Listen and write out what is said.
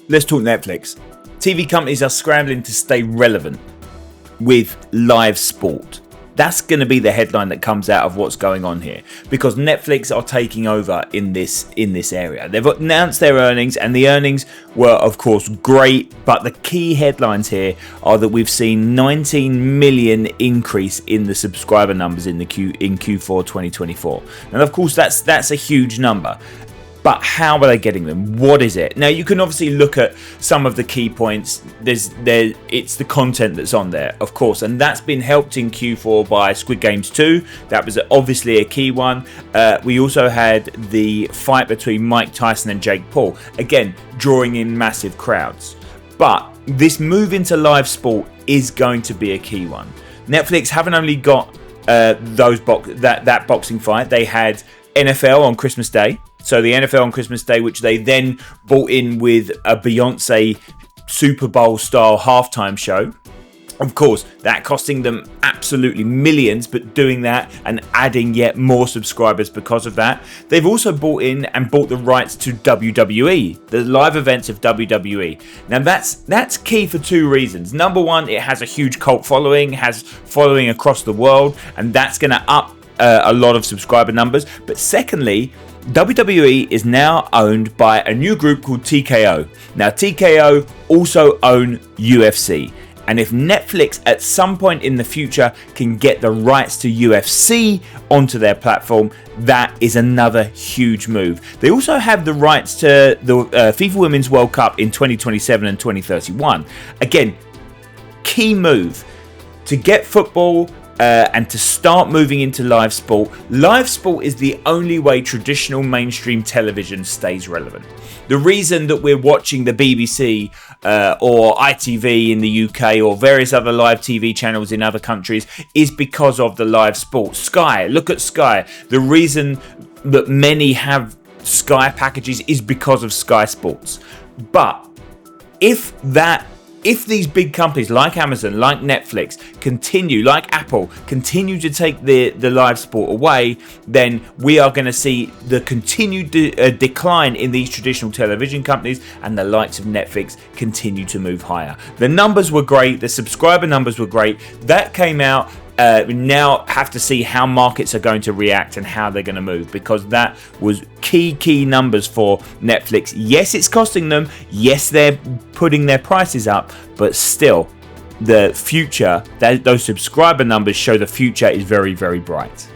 Let's talk Netflix. TV companies are scrambling to stay relevant with live sport. That's going to be the headline that comes out of what's going on here, because Netflix are taking over in this area. They've announced their earnings, and the earnings were, of course, great. But the key headlines here are that we've seen 19 million increase in the subscriber numbers in Q4 2024, and of course that's a huge number. But how are they getting them? What is it? Now, you can obviously look at some of the key points. It's the content that's on there, of course, and that's been helped in Q4 by Squid Games 2. That was obviously a key one. We also had the fight between Mike Tyson and Jake Paul, again drawing in massive crowds. But this move into live sport is going to be a key one. Netflix haven't only got that boxing fight. They had NFL on Christmas Day. So the NFL on Christmas Day, which they then brought in with a Beyonce Super Bowl style halftime show. Of course, that costing them absolutely millions, but doing that and adding yet more subscribers because of that. They've also bought the rights to WWE, the live events of WWE. Now that's key for two reasons. Number one, it has a huge cult following, has following across the world, and that's going to up a lot of subscriber numbers. But secondly, WWE is now owned by a new group called TKO. Now, TKO also own UFC. And if Netflix at some point in the future can get the rights to UFC onto their platform, that is another huge move. They also have the rights to the FIFA Women's World Cup in 2027 and 2031. Again, key move to get football and to start moving into live sport. Live sport is the only way traditional mainstream television stays relevant. The reason that we're watching the BBC or ITV in the UK or various other live TV channels in other countries is because of the live sport. Sky, look at Sky. The reason that many have Sky packages is because of Sky Sports. But if these big companies like Amazon, like Netflix, like Apple, continue to take the live sport away, then we are going to see the continued decline in these traditional television companies, and the likes of Netflix continue to move higher. The numbers were great. The subscriber numbers were great. That came out. We now have to see how markets are going to react and how they're going to move, because that was key numbers for Netflix. Yes, it's costing them. Yes, they're putting their prices up, but still, the future, those subscriber numbers show the future is very, very bright.